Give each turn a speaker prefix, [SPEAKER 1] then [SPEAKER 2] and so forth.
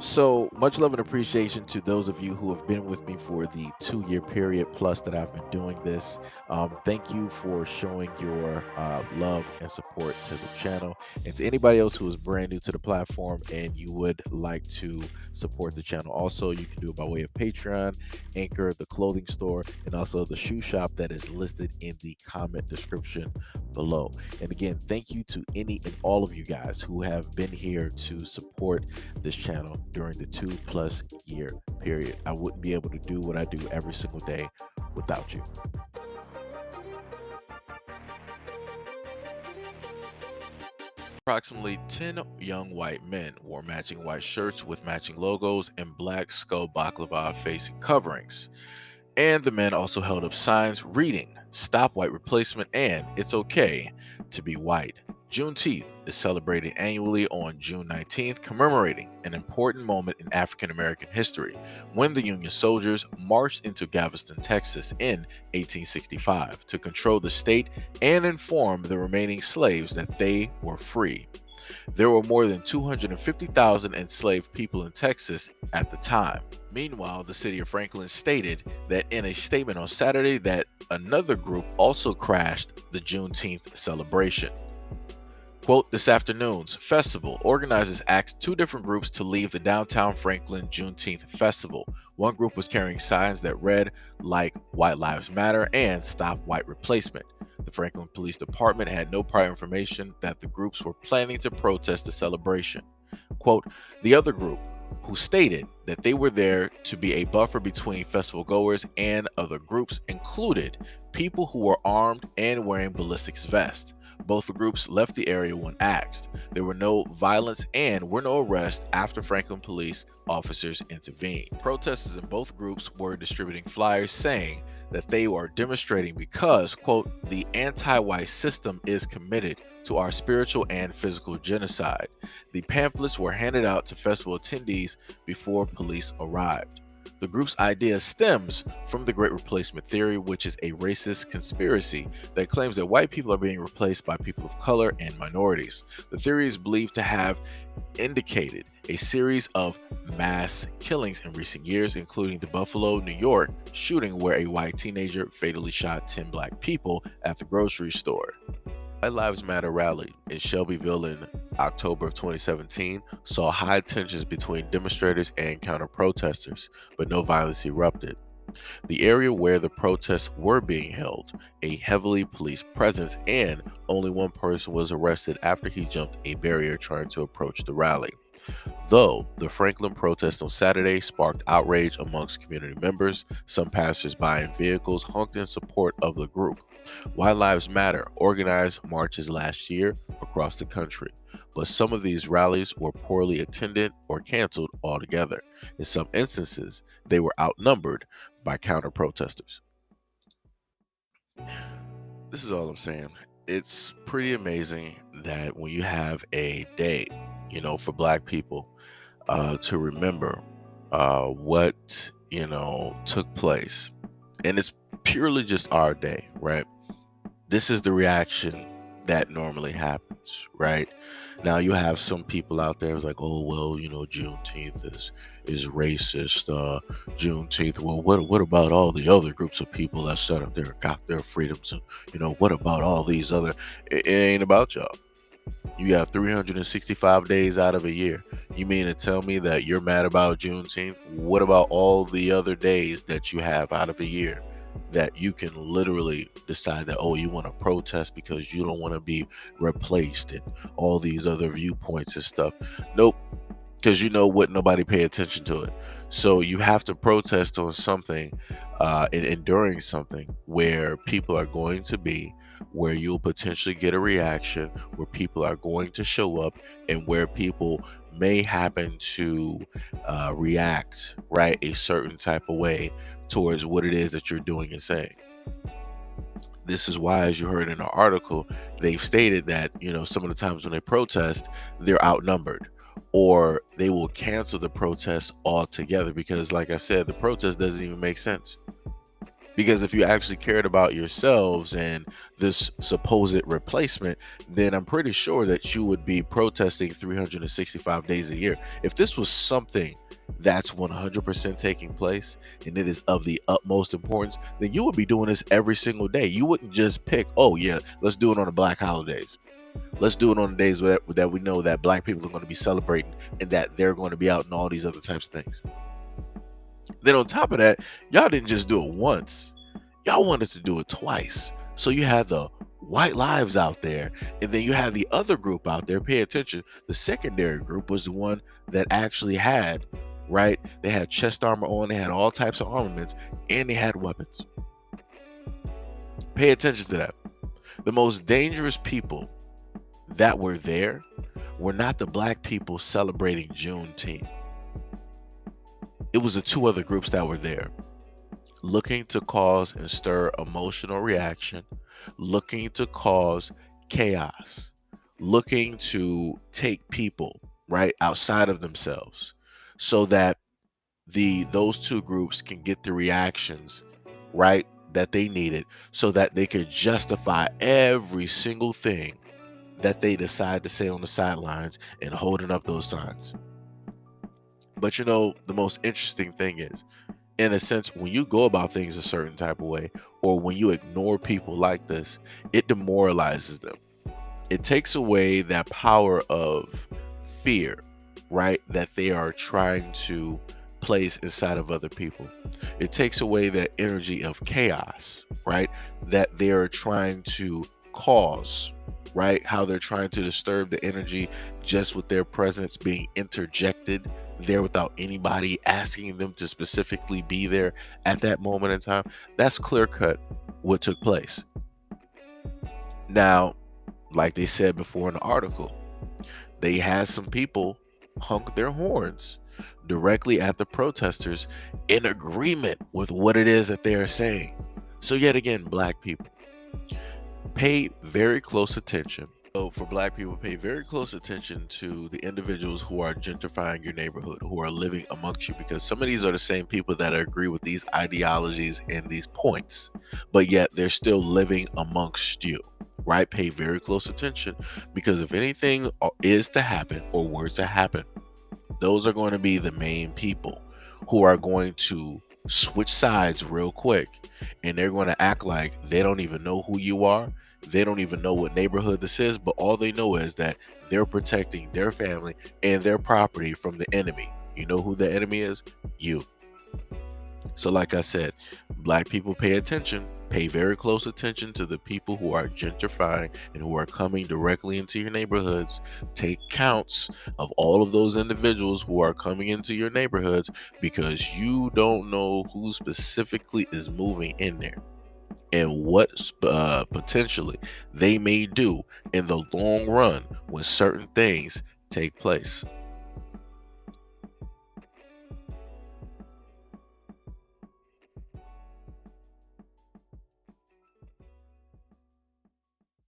[SPEAKER 1] So much love and appreciation to those of you who have been with me for the 2 year period plus that I've been doing this. Thank you for showing your love and support to the channel. And to anybody else who is brand new to the platform and you would like to support the channel, also, you can do it by way of Patreon, Anchor, the clothing store, and also the shoe shop that is listed in the comment description below. And again, thank you to any and all of you guys who have been here to support this channel during the 2+ year period. I wouldn't be able to do what I do every single day without you. Approximately 10 young white men wore matching white shirts with matching logos and black skull baklava facing coverings. And the men also held up signs reading, "Stop White Replacement" and "It's okay to be white." Juneteenth is celebrated annually on June 19th, commemorating an important moment in African American history when the Union soldiers marched into Galveston, Texas in 1865 to control the state and inform the remaining slaves that they were free. There were more than 250,000 enslaved people in Texas at the time. Meanwhile, the city of Franklin stated that in a statement on Saturday that another group also crashed the Juneteenth celebration. Quote, "This afternoon's festival organizers asked two different groups to leave the downtown Franklin Juneteenth festival. One group was carrying signs that read like White Lives Matter and Stop White Replacement. The Franklin Police Department had no prior information that the groups were planning to protest the celebration. Quote, the other group, who stated that they were there to be a buffer between festival goers and other groups, included people who were armed and wearing ballistics vests. Both groups left the area when asked. There were no violence and were no arrests after Franklin police officers intervened. Protesters in both groups were distributing flyers saying that they are demonstrating because, quote, the anti-white system is committed to our spiritual and physical genocide. The pamphlets were handed out to festival attendees before police arrived. The group's idea stems from the Great Replacement Theory, which is a racist conspiracy that claims that white people are being replaced by people of color and minorities. The theory is believed to have indicated a series of mass killings in recent years, including the Buffalo, New York shooting where a white teenager fatally shot 10 black people at the grocery store. White Lives Matter rally in Shelbyville in October of 2017 saw high tensions between demonstrators and counter-protesters, but no violence erupted. The area where the protests were being held, a heavily policed presence, and only one person was arrested after he jumped a barrier trying to approach the rally. Though the Franklin protest on Saturday sparked outrage amongst community members, some passers-by in vehicles honked in support of the group. White Lives Matter organized marches last year across the country, but some of these rallies were poorly attended or canceled altogether. In some instances, they were outnumbered by counter-protesters. This is all I'm saying. It's pretty amazing that when you have a day, for Black people, to remember what took place, and it's purely just our day, right? This is the reaction that normally happens, right? Now you have some people out there who's like, oh well, Juneteenth is racist. Juneteenth. Well, what about all the other groups of people that set up there, got their freedoms, and what about all these other? It ain't about y'all. You have 365 days out of a year. You mean to tell me that you're mad about Juneteenth? What about all the other days that you have out of a year that you can literally decide that, oh, you want to protest because you don't want to be replaced and all these other viewpoints and stuff? Nope, because what, nobody pay attention to it. So you have to protest on something and during something where people are going to be, where you'll potentially get a reaction, where people are going to show up, and where people may happen to react right a certain type of way towards what it is that you're doing and saying. This is why, as you heard in the article, they've stated that some of the times when they protest, they're outnumbered, or they will cancel the protest altogether because, like I said, the protest doesn't even make sense. Because if you actually cared about yourselves and this supposed replacement, then I'm pretty sure that you would be protesting 365 days a year. If this was something that's 100% taking place and it is of the utmost importance, then you would be doing this every single day. You wouldn't just pick, oh, yeah, let's do it on the black holidays. Let's do it on the days that we know that black people are going to be celebrating and that they're going to be out and all these other types of things. Then on top of that, y'all didn't just do it once. Y'all wanted to do it twice. So you had the white lives out there, and then you had the other group out there. Pay attention. The secondary group was the one that actually had, right? They had chest armor on, they had all types of armaments, and they had weapons. Pay attention to that. The most dangerous people that were there were not the black people celebrating Juneteenth. It was the two other groups that were there, looking to cause and stir emotional reaction, looking to cause chaos, looking to take people right outside of themselves so that those two groups can get the reactions right that they needed so that they could justify every single thing that they decide to say on the sidelines and holding up those signs. But the most interesting thing is, in a sense, when you go about things a certain type of way, or when you ignore people like this, it demoralizes them. It takes away that power of fear, right, that they are trying to place inside of other people. It takes away that energy of chaos, right, that they're trying to cause, right, how they're trying to disturb the energy just with their presence being interjected there without anybody asking them to specifically be there at that moment in time. That's clear cut what took place. Now, like they said before in the article, they had some people honk their horns directly at the protesters in agreement with what it is that they are saying. So yet again, black people, pay very close attention. So for black people, pay very close attention to the individuals who are gentrifying your neighborhood, who are living amongst you, because some of these are the same people that agree with these ideologies and these points, but yet they're still living amongst you, right? Pay very close attention, because if anything is to happen or were to happen, those are going to be the main people who are going to switch sides real quick, and they're going to act like they don't even know who you are. They don't even know what neighborhood this is, but all they know is that they're protecting their family and their property from the enemy. You know who the enemy is? You. So like I said, black people, pay attention. Pay very close attention to the people who are gentrifying and who are coming directly into your neighborhoods. Take counts of all of those individuals who are coming into your neighborhoods, because you don't know who specifically is moving in there and what potentially they may do in the long run when certain things take place.